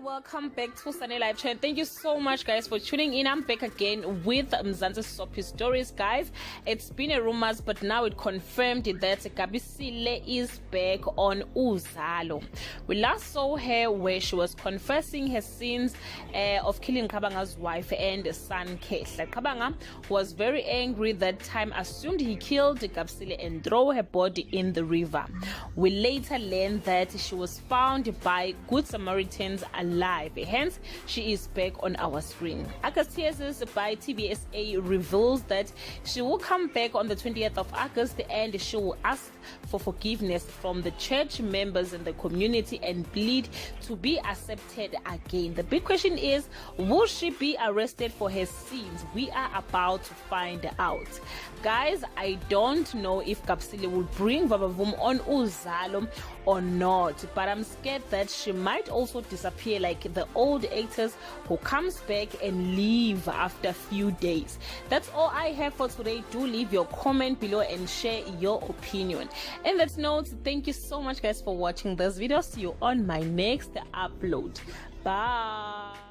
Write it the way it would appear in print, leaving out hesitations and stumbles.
and welcome back to Sunny Live Channel. Thank you so much, guys, for tuning in. I'm back again with Mzansi Soapy Stories, guys. It's been a rumors, but now it confirmed that Gabisile is back on Uzalo. We last saw her where she was confessing her sins of killing Kabanga's wife and son Kehla. Kabanga was very angry that time, assumed he killed Gabisile and threw her body in the river. We later learned that she was found by Good Samaritans alive, hence she is back on our screen. August Tears by TBSA reveals that she will come back on the 20th of August and she will ask for forgiveness from the church members in the community and plead to be accepted again. The big question is, will she be arrested for her sins? We are about to find out. Guys, I don't know if Gabisile will bring Vavavoom on Uzalo or not, but I'm scared that she might also disappear like the old actors who comes back and leave after a few days. That's all I have for today. Do leave your comment below and share your opinion. And that note, thank you so much, guys, for watching this video. See you on my next upload. Bye.